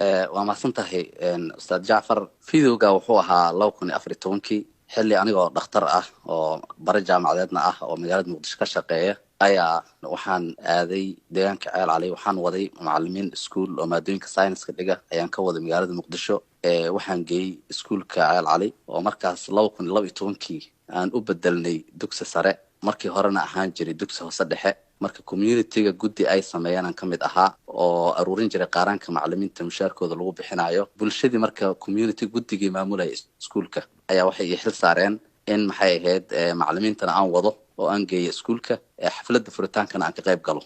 waa mahadsantahay Ustaad Jacfar. Fiidowga wuxuu ahaa 2014 xilli anigoo dhakhtar ah oo bare jaamacadeedna ah oo magaalada Muqdisho ka shaqeeya ayaa waxaan aaday deegaanka Ceel Cali. Waxaan waday macallimiin iskuul oo maadooyinka sayniska dhiga ayaan ka waday magaalada Muqdisho. Waxaan geeyay iskuulka Ceel Cali oo markaas 2012 aan u bedelnay dugsi sare, markii horena ahaan jiray dugsi hoose dhexe. marka community-ga guddi ay sameeyaan ka mid ahaa oo aruurin jiray qaranka macallimiinta mushaarkooda lagu bixinayo. Bulshadii marka community guddigii maamulay iskuulka ayaa waxay xil saareen in maxay ahayd macallimiintana aan wado oo aan geeyo iskuulka xafladda furitaankana aan ka qayb galo.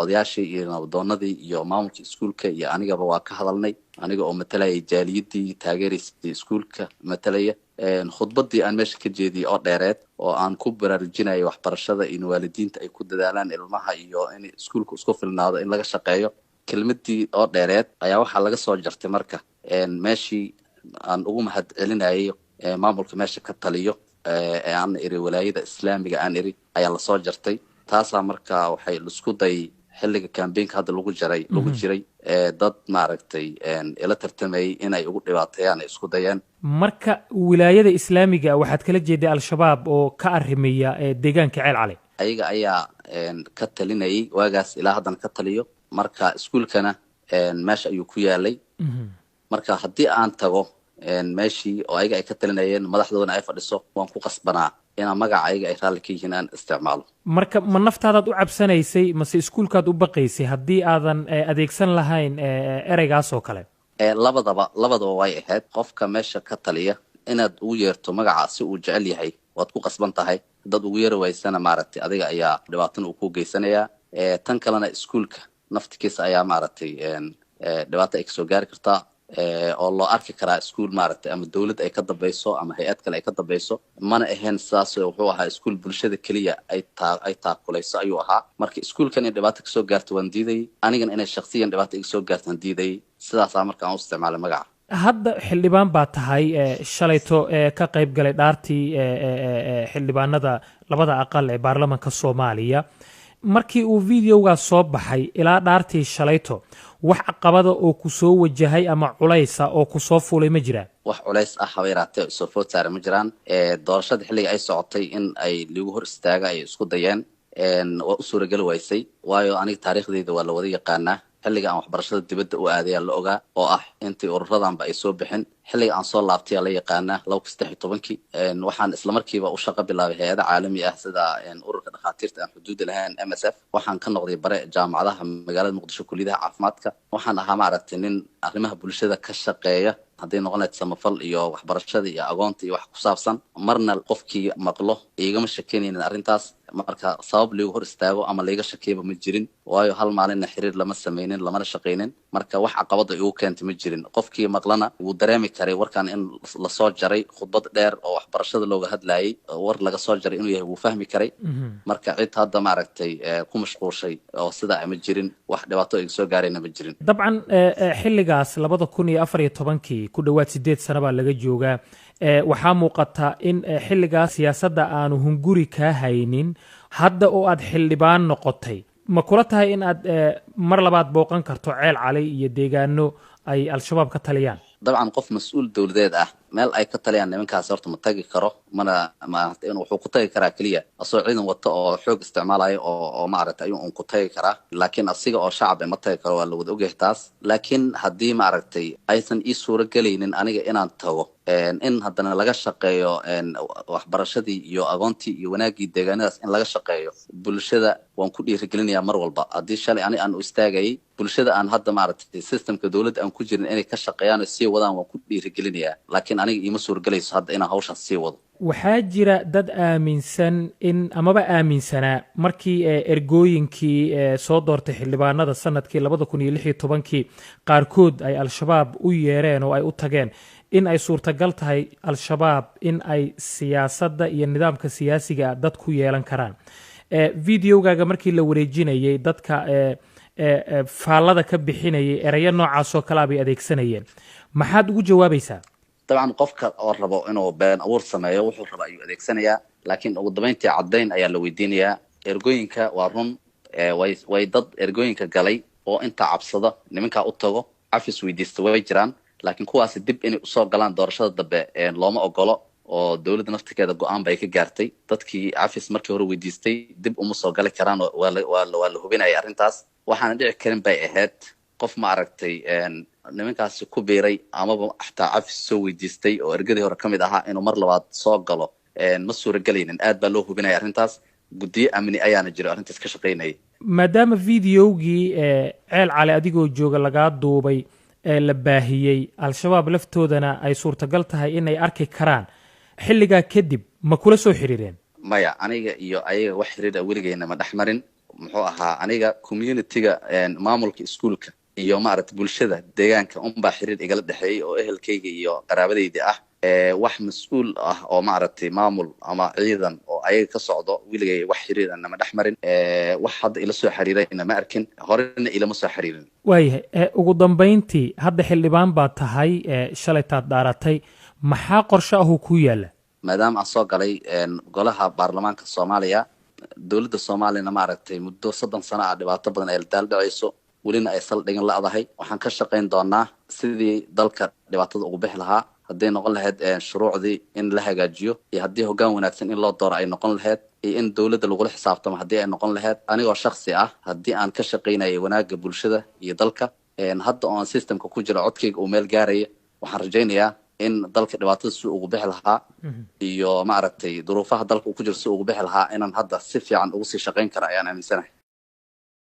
Odayaashii iyo nabdoonadii iyo maamulka iskuulka iyo anigaba waa ka hadalnay, aniga oo matalaya jaaliyadii taageeraysay iskuulka matalaya. khudbadii aan meesha ka jeediyay oo dheereed oo aan ku baraarujinayay waxbarashada in waalidiinta ay ku dadaalaan ilmaha iyo in iskuulku isku filnaado in laga shaqeeyo. kelmadii oo dheereed ayaa waxaa laga soo jartay marka meeshii aan ugu mahad celinayay maamulka meesha ka taliyo aan iri walaayada islaamiga aan iri ayaa la soo jartay. taasaa marka waxay isku day xilliga campaign-ka hadda lagu jiray dad maaragtay ila tartamay inay ugu dhibaateeyaan isku dayeen. marka wilaayada islaamiga waxaad kala jeeday al-shabaab oo ka arimaya deegaanka Ceel Cali ayaga ayaa ka talinayay waagaas ilaa haddana ka taliyo. marka iskuulkana meesha ayuu ku yaalay. marka haddii aan tago meeshii oo ayaga ay ka talinayeen madaxdoodana ay fadhiso waan ku qasbanaa inaan magaca ayaga ay raalli ka yihiin aan isticmaalo. marka ma naftaadaad u cabsanaysay mase iskuulkaad u baqaysay haddii aadan adeegsan lahayn ereygaas oo kale? labadaba way ahayd. qofka meesha ka taliya inaad ugu yeerto magaca si uu jecel yahay waad ku qasban tahay. dad ugu yeeri waysana maaragtay adiga ayaa dhibaatana uu ku geysanayaa. tan kalena iskuulka naftikiisa ayaa maaragtay dhibaato ay kasoo gaari kartaa oo loo arki karaa iskuul maaragtay ama dawlad ay ka dambayso ama hay'ad kale ay ka dambayso. mana ahayn sidaas. wuxuu ahaa iskuul bulshada keliya ay taakulayso ayuu ahaa. marka iskuulkan in dhibaato kasoo gaarto waan diidayay, anigana inay shakhsiyan dhibaato iga soo gaarto waan diidayay. sidaasaa marka aan u isticmaalay magaca. hadda xildhibaan baa tahay shalayto ka qayb galay dhaartii xildhibaanada labada aqal ee baarlamaanka Soomaaliya. markii uu videogaas soo baxay ilaa dhaartii shalayto wax caqabada oo ku soo wajahay ama culaysa oo ku soo fuulay ma jiraan? wax culays ah habeeraatay soo food saaray ma jiraan. doorashada xilliga ay socotay in ay liigu hor istaaga ay isku dayeen waa u suuragal waysay, waayo aniga taariikhdeyda waa la wada yaqaanaa. xilliga aan waxbarashada dibadda u aadayaa la ogaa oo ah intii ururadanba ay soo bixin. xilliga aan soo laabtay la yaqaanaa 2013 waxaan isla markiiba u shaqo bilaabay hay'ado caalami ah sida ururka dhakhaatiirta aan xuduud lahayn MSF. waxaan ka noqday bare jaamacadaha magaalada Muqdisho kulliyadaha caafimaadka. waxaan ahaa maaragtay nin arrimaha bulshada ka shaqeeya hadday noqonayd samafal iyo waxbarashada iyo aqoonta iyo wax ku saabsan. marna qofkii maqlo igama shakinaynin arrintaas. marka sabab liigu hor istaago ama liiga shakiiba ma jirin, waayo hal maalinna xiriir lama samaynin lamana shaqaynin. marka wax caqabada igu keentay ma jirin. qofkii maqlana wuu dareemi karay warkan in la soo jaray khudbad dheer oo waxbarashada looga hadlayay war laga soo jaray inuu yahay wuu fahmi karay. marka cid hadda maaragtay ku mashquulshay oo sidaa ma jirin, wax dhibaato iga soo gaarayna ma jirin. dabcan xilligaas 2014 ku dhawaad 8 sano baa laga joogaa. waxaa muuqata in xilligaas siyaasadda aanu hunguri kaa haynin. hadda oo aad xildhibaan noqotay ma kula tahay in aad mar labaad booqan karto Ceel Cali iyo deegaano ay al-shabaab ka taliyaan? dabcan qof mas'uul dawladeed ah meel ay ka taliyaan nimankaas horta ma tagi karo. mana inuu wuxuu ku tagi karaa kaliya asoo ciidan wato oo xoog isticmaalayo oo maaragtay ayuu ku tagi karaa, laakiin asiga oo shacab ma tagi karo. waa la wada ogyahay taas. laakiin haddii maaragtay aysan ii suura gelaynin aniga inaan tago in haddana laga shaqeeyo waxbarashadii iyo aqoontii iyo wanaagii deegaanadaas in laga shaqeeyo bulshada waan ku dhiirigelinayaa mar walba. haddii shalay aan u istaagayay bulshada aan hadda maaragtay systemka dawladda aan ku jirin inay ka shaqeeyaan oo sii wadaan waan ku dhiirigelinayaa, laakiin aniga iima suuragalayso hadda inaan hawshaas sii wado. waxaa jira dad aaminsan in amaba aaminsanaa markii ergooyinkii soo doortay xildhibaanada sanadkii 2016 qaarkood ay al-shabaab u yeereen oo ay u tageen in ay suurtagal tahay al-shabaab in ay siyaasadda iyo nidaamka siyaasiga dad ku yeelan karaan. videogaaga markii la wareejinayay dadka faallada ka bixinayay erayo noocaas oo kale bay adeegsanayeen. maxaad ugu jawaabaysaa? dabcan qofka oo rabo inuu been abuur sameeyo wuxuu raba ayuu adeegsanayaa, laakiin ugu dambeyntii caddayn ayaa la weydiinayaa. ergooyinka waa run way dad ergooyinka galay oo inta cabsada nimankaa u tago cafis weydiista way jiraan laakiin kuwaasi dib inay usoo galaan doorashada dambe looma ogolo oo dowladda naftirkeeda go-aan bay ka gaartay dadkii cafis markii hore weydiistay dib uma soo gali karaan waa la hubinaya arrintaas waxaana dhici karin bay ahayd qof ma aragtay nimankaasi ku biiray amaba xataa cafis soo weydiistay oo ergadii hore ka mid ahaa inuu mar labaad soo galo ma suuragelaynin aad baa loo hubinaya arrintaas guddiyo amni ayaana jiro arrintaas ka shaqaynayay maadaama videogii ceel cali adigoo jooga lagaa duubay la baahiyey al-shabaab laftoodana ay suurtagal tahay inay arki karaan xilligaa kadib ma kula soo xiriireen maya aniga iyo ayaga wax xiriira weligeyna ma dhex marin muxuu ahaa aniga community-ga maamulka iskuulka iyo maaragtay bulshada deegaanka unbaa xiriir igala dhexeeyey oo ehelkayga iyo qaraabadayda ah wax mas-uul ah oo maaragtay maamul ama ciidan oo ayaga ka socdo weligay wax xiriirana ma dhex marin wax hadda ila soo xiriirayna ma arkin horena ilama soo xiriirin waayahay ugu dambayntii hadda xildhibaan baa tahay shalaytaad dhaaratay maxaa qorshe ahu ku yaala maadaama aan soo galay golaha baarlamaanka soomaaliya dowladda soomaaliyana maaragtay muddo 30 sano ah dhibaato badan ay daal dhacayso welina ay saldhigan la'dahay waxaan ka shaqayn doonaa sidii dalka dhibaatada ugu bixi lahaa hadday noqon lahayd shuruucdii in la hagaajiyo iyo haddii hoggaan wanaagsan in loo dooro ay noqon lahayd iyo in dowladda lagula xisaabtamo haddii ay noqon lahayd anigoo shakhsi ah haddii aan ka shaqaynayay wanaagga bulshada iyo dalka hadda oo aan systemka ku jiro codkayga uu meel gaaraya waxaan rajaynayaa in dalka dhibaatada si ugu bixi lahaa iyo maaragtay duruufaha dalka uu ku jiro si ugu bixi lahaa inaan hadda si fiican ugu sii shaqayn kara ayaan aaminsanahay